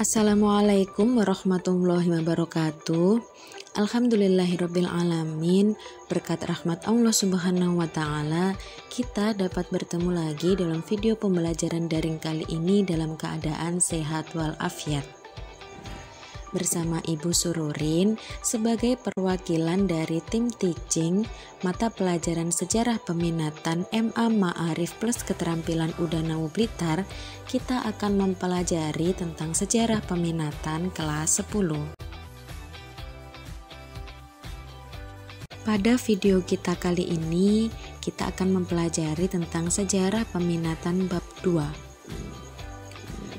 Assalamualaikum warahmatullahi wabarakatuh. Alhamdulillahirabbil alamin. Berkat rahmat Allah Subhanahu wa taala, kita dapat bertemu lagi dalam video pembelajaran daring kali ini dalam keadaan sehat walafiat. Bersama Ibu Sururin sebagai perwakilan dari tim teaching mata pelajaran sejarah peminatan MA Ma'arif plus keterampilan Udanau Blitar, kita akan mempelajari tentang sejarah peminatan kelas 10. Pada video kita kali ini, kita akan mempelajari tentang sejarah peminatan bab 2.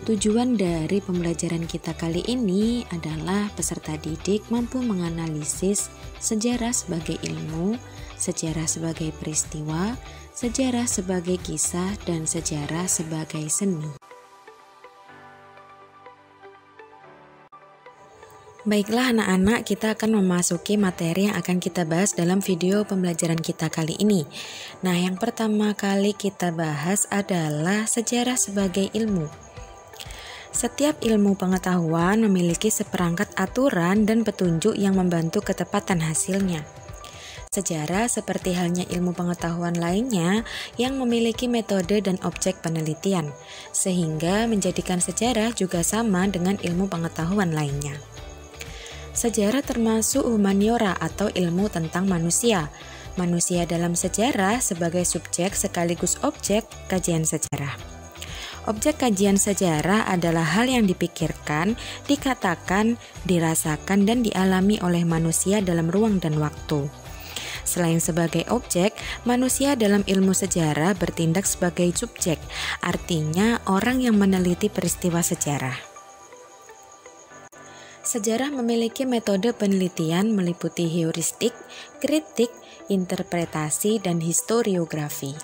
Tujuan dari pembelajaran kita kali ini adalah peserta didik mampu menganalisis sejarah sebagai ilmu, sejarah sebagai peristiwa, sejarah sebagai kisah, dan sejarah sebagai seni. Baiklah anak-anak, kita akan memasuki materi yang akan kita bahas dalam video pembelajaran kita kali ini. Nah, yang pertama kali kita bahas adalah sejarah sebagai ilmu. Setiap ilmu pengetahuan memiliki seperangkat aturan dan petunjuk yang membantu ketepatan hasilnya. Sejarah seperti halnya ilmu pengetahuan lainnya yang memiliki metode dan objek penelitian, sehingga menjadikan sejarah juga sama dengan ilmu pengetahuan lainnya. Sejarah termasuk humaniora atau ilmu tentang manusia. Manusia dalam sejarah sebagai subjek sekaligus objek kajian sejarah. Objek kajian sejarah adalah hal yang dipikirkan, dikatakan, dirasakan, dan dialami oleh manusia dalam ruang dan waktu. Selain sebagai objek, manusia dalam ilmu sejarah bertindak sebagai subjek, artinya orang yang meneliti peristiwa sejarah. Sejarah memiliki metode penelitian meliputi heuristik, kritik, interpretasi, dan historiografi.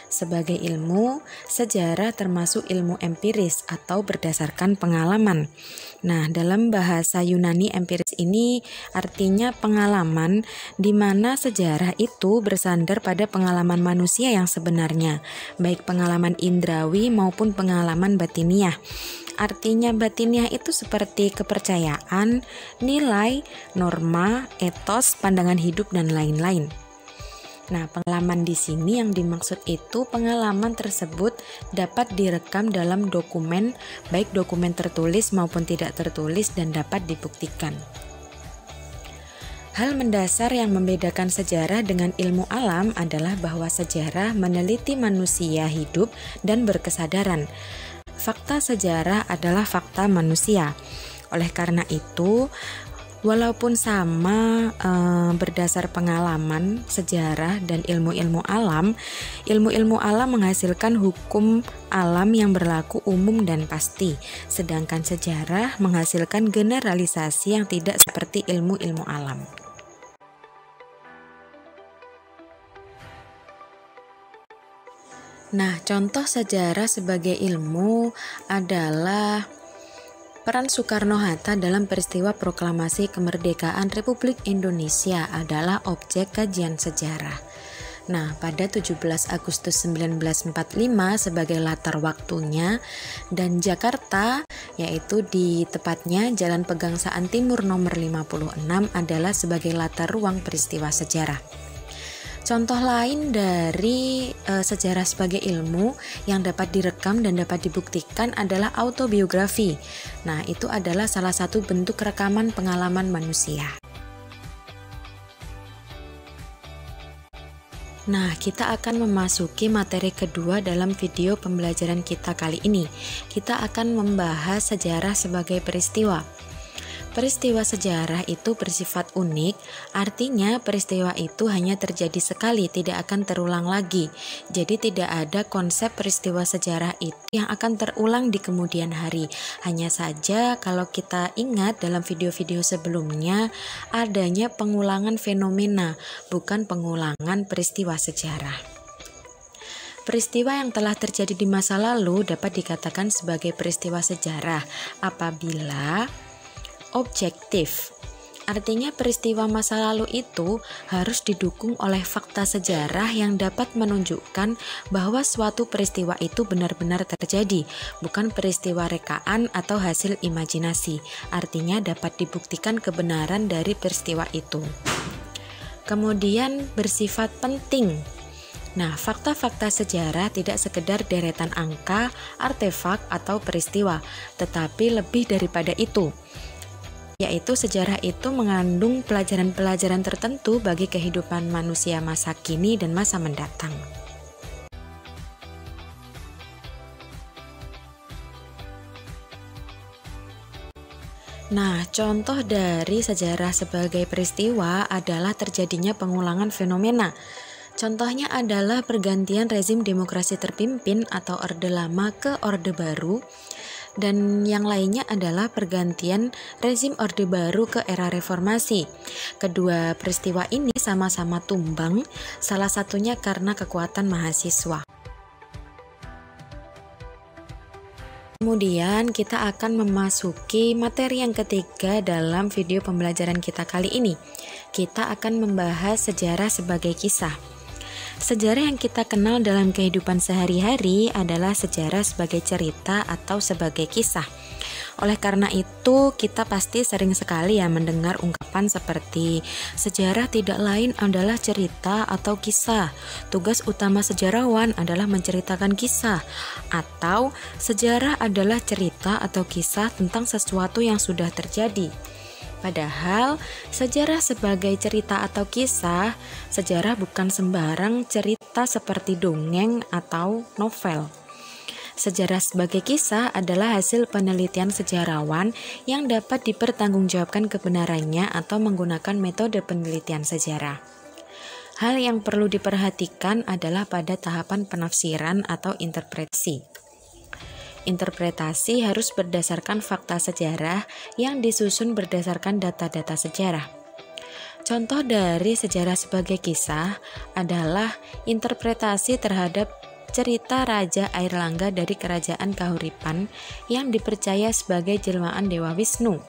Sebagai ilmu, sejarah termasuk ilmu empiris atau berdasarkan pengalaman. Nah, dalam bahasa Yunani empiris ini artinya pengalaman di mana sejarah itu bersandar pada pengalaman manusia yang sebenarnya, baik pengalaman indrawi maupun pengalaman batiniah. Artinya batiniah itu seperti kepercayaan, nilai, norma, etos, pandangan hidup, dan lain-lain. Nah, pengalaman di sini yang dimaksud itu pengalaman tersebut dapat direkam dalam dokumen, baik dokumen tertulis maupun tidak tertulis, dan dapat dibuktikan. Hal mendasar yang membedakan sejarah dengan ilmu alam adalah bahwa sejarah meneliti manusia hidup dan berkesadaran. Fakta sejarah adalah fakta manusia. Oleh karena itu, walaupun sama berdasar pengalaman, sejarah, dan ilmu-ilmu alam menghasilkan hukum alam yang berlaku umum dan pasti, sedangkan sejarah menghasilkan generalisasi yang tidak seperti ilmu-ilmu alam. Nah, contoh sejarah sebagai ilmu adalah peran Soekarno-Hatta dalam peristiwa proklamasi kemerdekaan Republik Indonesia adalah objek kajian sejarah. Nah, pada 17 Agustus 1945 sebagai latar waktunya, dan Jakarta, yaitu di tepatnya Jalan Pegangsaan Timur nomor 56 adalah sebagai latar ruang peristiwa sejarah. Contoh lain dari sejarah sebagai ilmu yang dapat direkam dan dapat dibuktikan adalah autobiografi. Nah, itu adalah salah satu bentuk rekaman pengalaman manusia. Nah, kita akan memasuki materi kedua dalam video pembelajaran kita kali ini. Kita akan membahas sejarah sebagai peristiwa. Peristiwa sejarah itu bersifat unik, artinya peristiwa itu hanya terjadi sekali, tidak akan terulang lagi. Jadi tidak ada konsep peristiwa sejarah itu yang akan terulang di kemudian hari. Hanya saja kalau kita ingat dalam video-video sebelumnya, adanya pengulangan fenomena, bukan pengulangan peristiwa sejarah. Peristiwa yang telah terjadi di masa lalu dapat dikatakan sebagai peristiwa sejarah apabila objektif Artinya peristiwa masa lalu itu harus didukung oleh fakta sejarah yang dapat menunjukkan bahwa suatu peristiwa itu benar-benar terjadi, bukan peristiwa rekaan atau hasil imajinasi. Artinya dapat dibuktikan kebenaran dari peristiwa itu. Kemudian bersifat penting. Nah, fakta-fakta sejarah tidak sekedar deretan angka, artefak, atau peristiwa, tetapi lebih daripada itu, yaitu sejarah itu mengandung pelajaran-pelajaran tertentu bagi kehidupan manusia masa kini dan masa mendatang. Nah, contoh dari sejarah sebagai peristiwa adalah terjadinya pengulangan fenomena. Contohnya adalah pergantian rezim demokrasi terpimpin atau Orde Lama ke Orde Baru, dan yang lainnya adalah pergantian rezim Orde Baru ke era reformasi. Kedua peristiwa ini sama-sama tumbang, salah satunya karena kekuatan mahasiswa. Kemudian kita akan memasuki materi yang ketiga dalam video pembelajaran kita kali ini. Kita akan membahas sejarah sebagai kisah. Sejarah yang kita kenal dalam kehidupan sehari-hari adalah sejarah sebagai cerita atau sebagai kisah. Oleh karena itu, kita pasti sering sekali ya mendengar ungkapan seperti sejarah tidak lain adalah cerita atau kisah. Tugas utama sejarawan adalah menceritakan kisah, atau sejarah adalah cerita atau kisah tentang sesuatu yang sudah terjadi. Padahal sejarah sebagai cerita atau kisah, sejarah bukan sembarang cerita seperti dongeng atau novel. Sejarah sebagai kisah adalah hasil penelitian sejarawan yang dapat dipertanggungjawabkan kebenarannya atau menggunakan metode penelitian sejarah. Hal yang perlu diperhatikan adalah pada tahapan penafsiran atau interpretasi. Interpretasi harus berdasarkan fakta sejarah yang disusun berdasarkan data-data sejarah. Contoh dari sejarah sebagai kisah adalah interpretasi terhadap cerita Raja Airlangga dari Kerajaan Kahuripan yang dipercaya sebagai jelmaan Dewa Wisnu.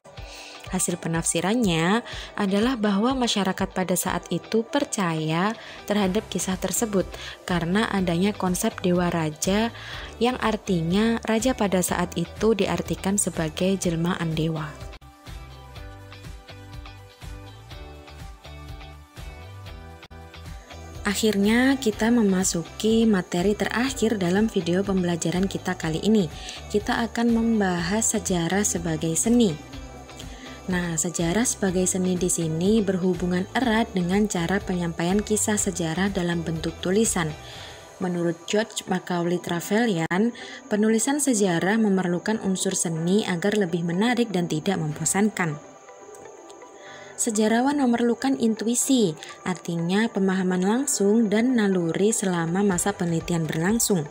Hasil penafsirannya adalah bahwa masyarakat pada saat itu percaya terhadap kisah tersebut karena adanya konsep dewa raja yang artinya raja pada saat itu diartikan sebagai jelmaan dewa. Akhirnya kita memasuki materi terakhir dalam video pembelajaran kita kali ini. Kita akan membahas sejarah sebagai seni. Nah, sejarah sebagai seni di sini berhubungan erat dengan cara penyampaian kisah sejarah dalam bentuk tulisan. Menurut George Macaulay Trevelyan, penulisan sejarah memerlukan unsur seni agar lebih menarik dan tidak membosankan. Sejarawan memerlukan intuisi, artinya pemahaman langsung dan naluri selama masa penelitian berlangsung.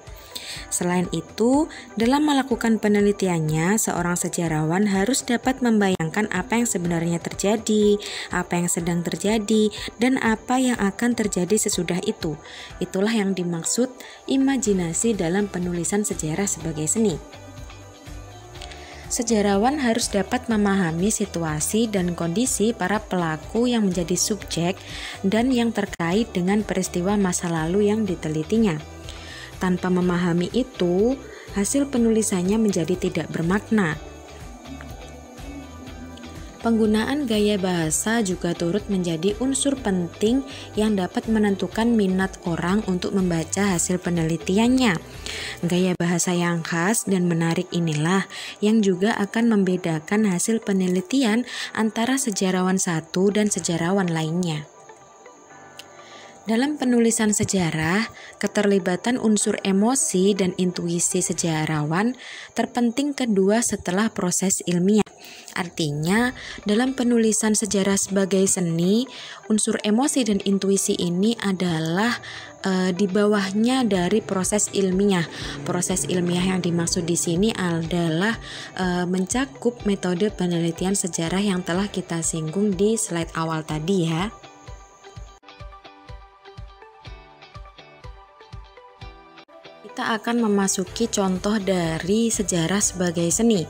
Selain itu, dalam melakukan penelitiannya, seorang sejarawan harus dapat membayangkan apa yang sebenarnya terjadi, apa yang sedang terjadi, dan apa yang akan terjadi sesudah itu. Itulah yang dimaksud imajinasi dalam penulisan sejarah sebagai seni. Sejarawan harus dapat memahami situasi dan kondisi para pelaku yang menjadi subjek dan yang terkait dengan peristiwa masa lalu yang ditelitinya. Tanpa memahami itu, hasil penulisannya menjadi tidak bermakna. Penggunaan gaya bahasa juga turut menjadi unsur penting yang dapat menentukan minat orang untuk membaca hasil penelitiannya. Gaya bahasa yang khas dan menarik inilah yang juga akan membedakan hasil penelitian antara sejarawan satu dan sejarawan lainnya. Dalam penulisan sejarah, keterlibatan unsur emosi dan intuisi sejarawan terpenting kedua setelah proses ilmiah. Artinya, dalam penulisan sejarah sebagai seni, unsur emosi dan intuisi ini adalah di bawahnya dari proses ilmiah. Proses ilmiah yang dimaksud di sini adalah mencakup metode penelitian sejarah yang telah kita singgung di slide awal tadi ya. Kita akan memasuki contoh dari sejarah sebagai seni.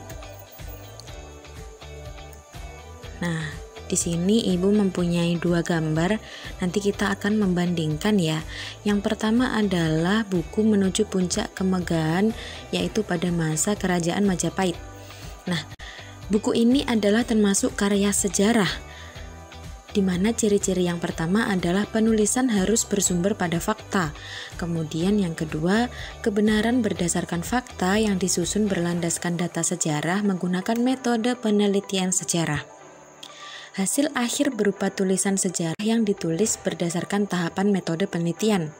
Nah, Di sini Ibu mempunyai dua gambar, nanti kita akan membandingkan ya. Yang pertama adalah buku Menuju Puncak Kemegahan, yaitu pada masa Kerajaan Majapahit. Nah, buku ini adalah termasuk karya sejarah, di mana ciri-ciri yang pertama adalah penulisan harus bersumber pada fakta. Kemudian yang kedua, kebenaran berdasarkan fakta yang disusun berlandaskan data sejarah menggunakan metode penelitian sejarah. Hasil akhir berupa tulisan sejarah yang ditulis berdasarkan tahapan metode penelitian.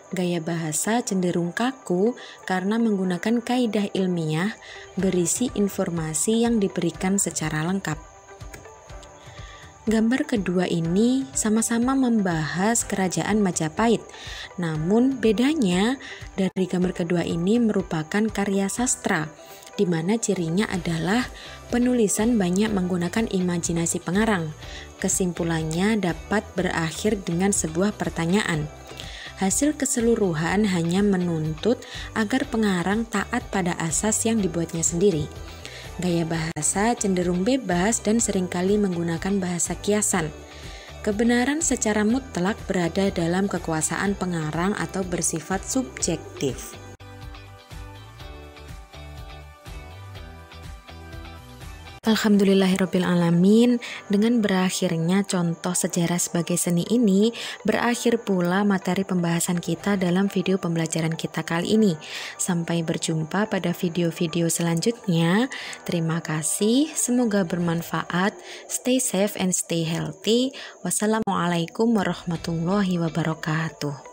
Gaya bahasa cenderung kaku karena menggunakan kaidah ilmiah berisi informasi yang diberikan secara lengkap. Gambar kedua ini sama-sama membahas Kerajaan Majapahit, namun bedanya dari gambar kedua ini merupakan karya sastra, di mana cirinya adalah penulisan banyak menggunakan imajinasi pengarang. Kesimpulannya dapat berakhir dengan sebuah pertanyaan. Hasil keseluruhan hanya menuntut agar pengarang taat pada asas yang dibuatnya sendiri. Gaya bahasa cenderung bebas dan seringkali menggunakan bahasa kiasan. Kebenaran secara mutlak berada dalam kekuasaan pengarang atau bersifat subjektif. Alhamdulillahirabbil alamin, dengan berakhirnya contoh sejarah sebagai seni ini, berakhir pula materi pembahasan kita dalam video pembelajaran kita kali ini. Sampai berjumpa pada video-video selanjutnya. Terima kasih, semoga bermanfaat. Stay safe and stay healthy. Wassalamualaikum warahmatullahi wabarakatuh.